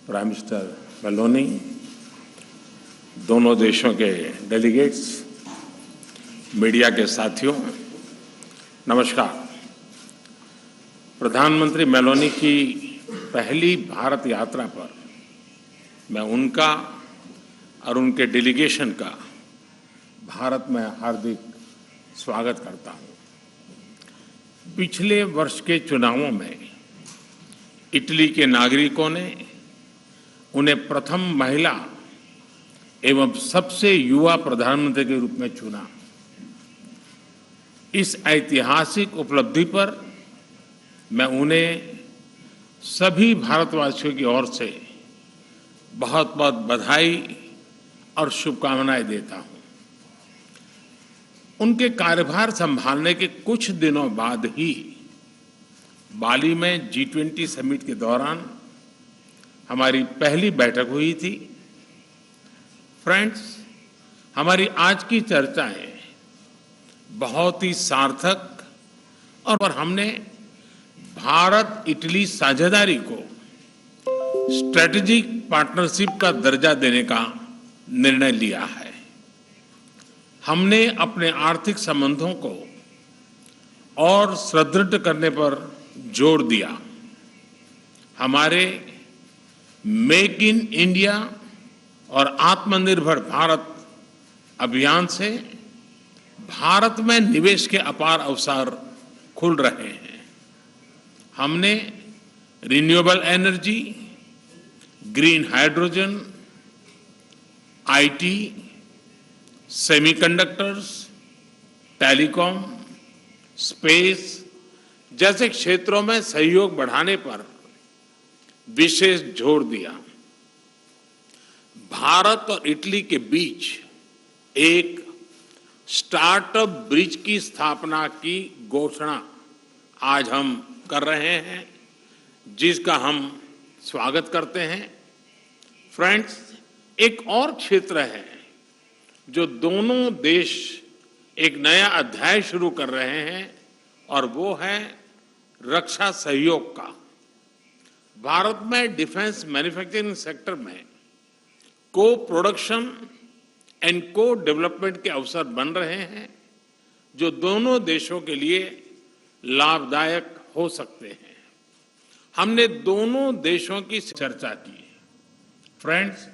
Prime minister Meloni, दोनों देशों के डेलीगेट्स, मीडिया के साथियों, नमस्कार। प्रधानमंत्री मेलोनी की पहली भारत यात्रा पर मैं उनका और उनके डेलीगेशन का भारत में हार्दिक स्वागत करता हूं। पिछले वर्ष के चुनावों में इटली के नागरिकों ने उन्हें प्रथम महिला एवं सबसे युवा प्रधानमंत्री के रूप में चुना। इस ऐतिहासिक उपलब्धि पर मैं उन्हें सभी भारतवासियों की ओर से बहुत बहुत बधाई और शुभकामनाएं देता हूं। उनके कार्यभार संभालने के कुछ दिनों बाद ही बाली में G20 समिट के दौरान हमारी पहली बैठक हुई थी। फ्रेंड्स, हमारी आज की चर्चाएं बहुत ही सार्थक और हमने भारत इटली साझेदारी को स्ट्रेटेजिक पार्टनरशिप का दर्जा देने का निर्णय लिया है। हमने अपने आर्थिक संबंधों को और सुदृढ़ करने पर जोर दिया। हमारे मेक इन इंडिया और आत्मनिर्भर भारत अभियान से भारत में निवेश के अपार अवसर खुल रहे हैं। हमने renewable energy, green hydrogen, IT, semiconductors, telecom, space जैसे क्षेत्रों में सहयोग बढ़ाने पर विशेष जोर दिया। भारत और इटली के बीच एक स्टार्टअप ब्रिज की स्थापना की घोषणा आज हम कर रहे हैं, जिसका हम स्वागत करते हैं। फ्रेंड्स, एक और क्षेत्र है जो दोनों देश एक नया अध्याय शुरू कर रहे हैं और वो है रक्षा सहयोग का। भारत में डिफेंस मैन्युफैक्चरिंग सेक्टर में को प्रोडक्शन एंड को डेवलपमेंट के अवसर बन रहे हैं, जो दोनों देशों के लिए लाभदायक हो सकते हैं। हमने दोनों देशों की चर्चा की। फ्रेंड्स,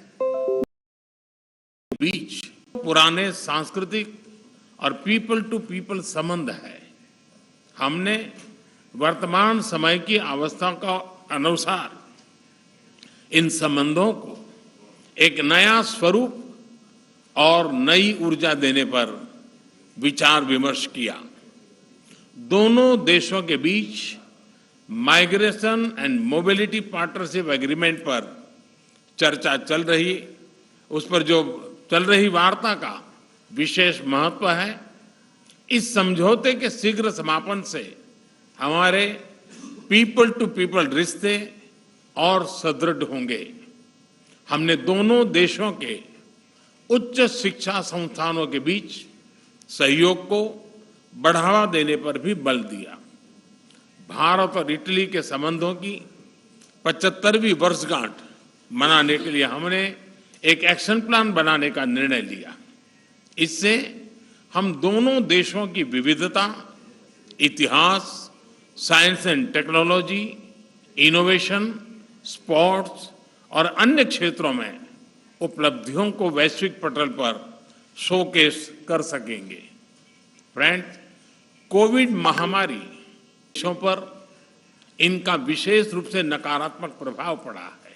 बीच पुराने सांस्कृतिक और पीपल टू पीपल संबंध है। हमने वर्तमान समय की अवस्था का अनुसार इन संबंधों को एक नया स्वरूप और नई ऊर्जा देने पर विचार विमर्श किया। दोनों देशों के बीच migration and mobility partnership agreement पर चर्चा चल रही, उस पर जो चल रही वार्ता का विशेष महत्व है। इस समझौते के शीघ्र समापन से हमारे पीपल टू पीपल रिश्ते और सुदृढ़ होंगे। हमने दोनों देशों के उच्च शिक्षा संस्थानों के बीच सहयोग को बढ़ावा देने पर भी बल दिया। भारत और इटली के संबंधों की 75वीं वर्षगांठ मनाने के लिए हमने एक एक्शन प्लान बनाने का निर्णय लिया। इससे हम दोनों देशों की विविधता, इतिहास, science and technology, innovation, sports और अन्य क्षेत्रों में उपलब्धियों को वैश्विक पटल पर शोकेस कर सकेंगे। फ्रेंड्स, कोविड महामारी देशों पर इनका विशेष रूप से नकारात्मक प्रभाव पड़ा है।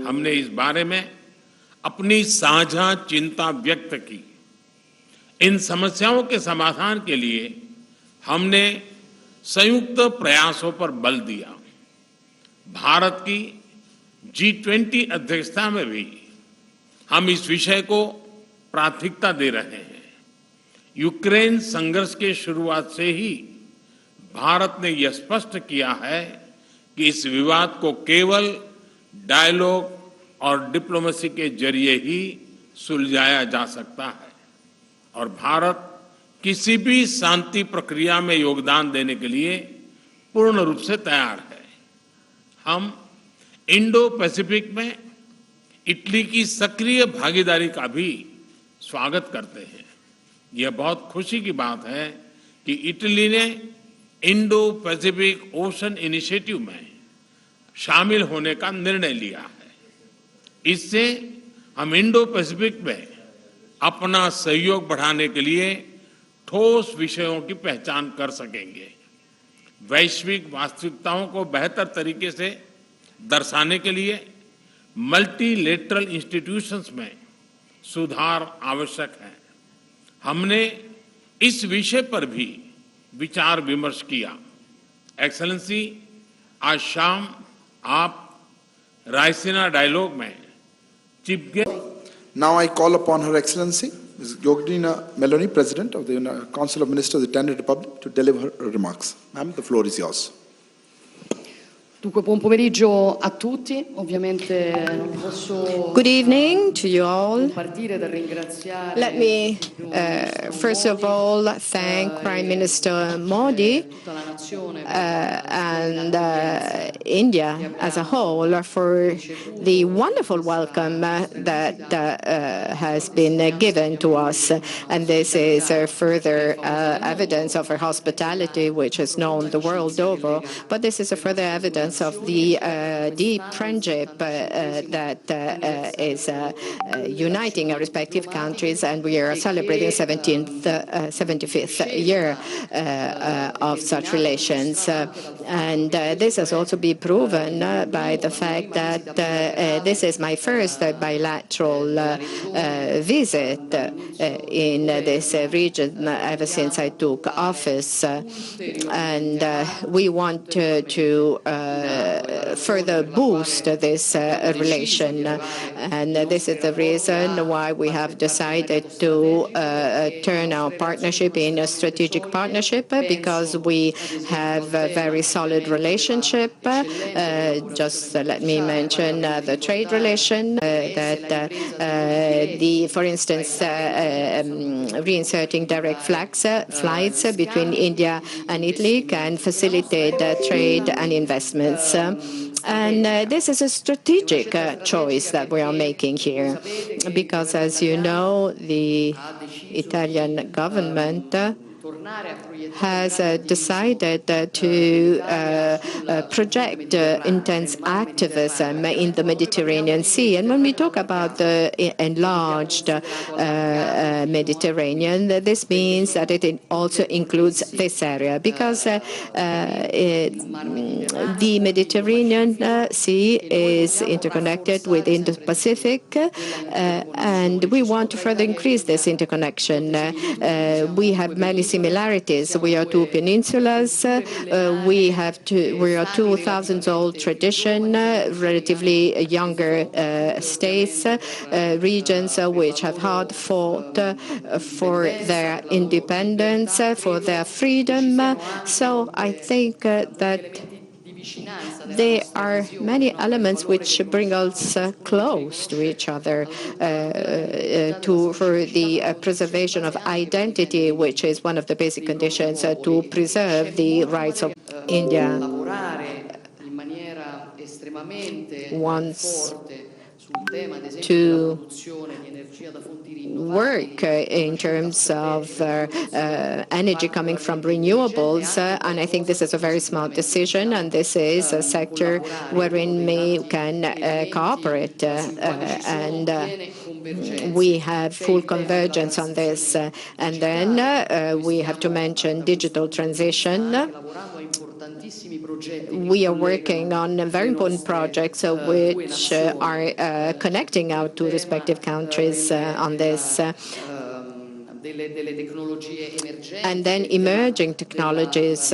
हमने इस बारे में अपनी साझा चिंता व्यक्त की। इन समस्याओं के समाधान के लिए हमने संयुक्त प्रयासों पर बल दिया। भारत की G20 अध्यक्षता में भी हम इस विषय को प्राथमिकता दे रहे हैं। यूक्रेन संघर्ष के शुरुआत से ही भारत ने यह स्पष्ट किया है कि इस विवाद को केवल डायलॉग और डिप्लोमेसी के जरिए ही सुलझाया जा सकता है और भारत किसी भी शांति प्रक्रिया में योगदान देने के लिए पूर्ण रूप से तैयार है। हम इंडो पैसिफिक में इटली की सक्रिय भागीदारी का भी स्वागत करते हैं। यह बहुत खुशी की बात है कि इटली ने इंडो पैसिफिक ओशन इनिशिएटिव में शामिल होने का निर्णय लिया है। इससे हम इंडो पैसिफिक में अपना सहयोग बढ़ाने के लिए ठोस विषयों की पहचान कर सकेंगे। वैश्विक वास्तविकताओं को बेहतर तरीके से दर्शाने के लिए मल्टीलेटरल इंस्टीट्यूशंस में सुधार आवश्यक है। हमने इस विषय पर भी विचार विमर्श किया। एक्सेलेंसी, आज शाम आप रायसीना डायलॉग में chief guest. Now I call upon Her Excellency, Ms. Yogdina Meloni, President of the Council of Ministers of the Italian Republic, to deliver her remarks. Ma'am, the floor is yours. Dunque, buon pomeriggio a tutti. Ovviamente non posso Good evening to you all. partire dal ringraziare. Let me, first of all, thank Prime Minister Modi tutta la nazione and India as a whole for the wonderful welcome that has been given to us. And this is further evidence of our hospitality, which is known the world over. But this is a further evidence of the deep friendship that is uniting our respective countries, and we are celebrating 75th year of such relations. And this has also been proven by the fact that this is my first bilateral visit in this region ever since I took office. And we want to further boost this relation. And this is the reason why we have decided to turn our partnership in a strategic partnership, because we have a very solid relationship. Just let me mention the trade relation that for instance, reinserting direct flights between India and Italy can facilitate trade and investments. And this is a strategic choice that we are making here, because, as you know, the Italian government has decided to project intense activism in the Mediterranean Sea. And when we talk about the enlarged Mediterranean, this means that it also includes this area, because the Mediterranean Sea is interconnected with the Pacific, and we want to further increase this interconnection. We have many similarities. We are two peninsulas. We are 2,000-old tradition, relatively younger states, regions which have hard fought for their independence, for their freedom. So I think that there are many elements which bring us close to each other for the preservation of identity, which is one of the basic conditions to preserve the rights of India. Wants to work in terms of energy coming from renewables, and I think this is a very smart decision, and this is a sector wherein we can cooperate, and we have full convergence on this. And then we have to mention digital transition. We are working on very important projects which are connecting our two respective countries on this. And then emerging technologies,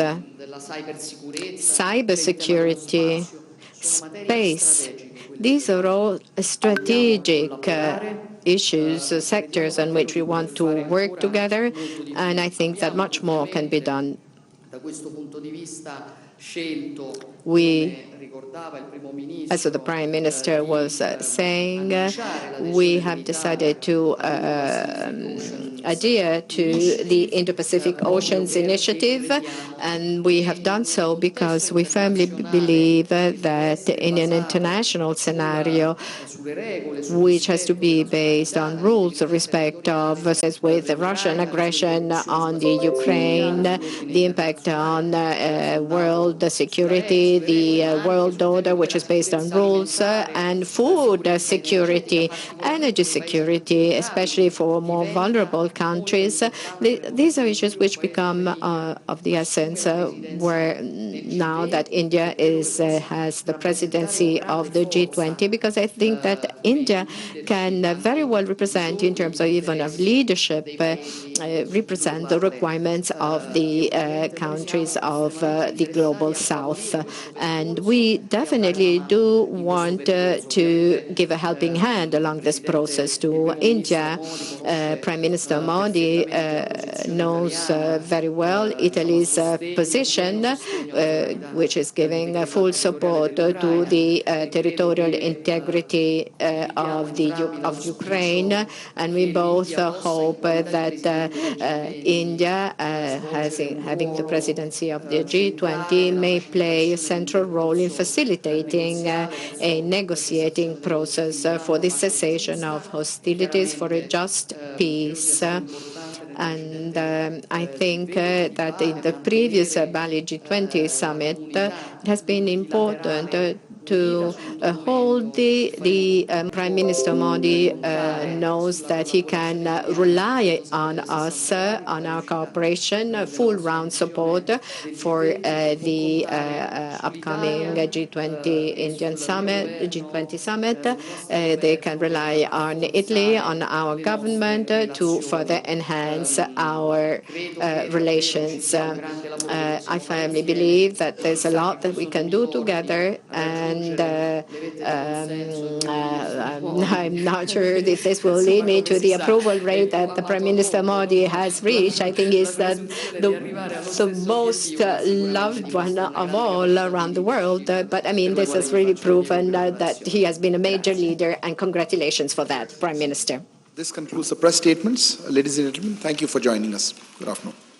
cybersecurity, space. These are all strategic issues, sectors in which we want to work together, and I think that much more can be done. We As the Prime Minister was saying, we have decided to adhere to the Indo-Pacific Oceans Initiative, and we have done so because we firmly believe that in an international scenario, which has to be based on rules of respect of, as with the Russian aggression on the Ukraine, the impact on world security, the world order, which is based on rules, and food security, energy security, especially for more vulnerable countries. These are issues which become of the essence where now that India has the presidency of the G20, because I think that India can very well represent, in terms of even of leadership, represent the requirements of the countries of the global south. And we definitely do want to give a helping hand along this process to India. Prime Minister Modi knows very well Italy's position, which is giving full support to the territorial integrity of Ukraine, and we both hope that India, having the presidency of the G20, may play a central role in facilitating a negotiating process for the cessation of hostilities for a just peace. And I think that in the previous Bali G20 summit, it has been important to hold the Prime Minister Modi knows that he can rely on us, on our cooperation, full round support for the upcoming G20 Indian summit, G20 summit. They can rely on Italy, on our government to further enhance our relations. I firmly believe that there's a lot that we can do together, and I'm not sure if this will lead me to the approval rate that the Prime Minister Modi has reached. I think is that the most loved one of all around the world. But I mean, this has really proven that he has been a major leader, and congratulations for that, Prime Minister. This concludes the press statements. Ladies and gentlemen, thank you for joining us. Good afternoon.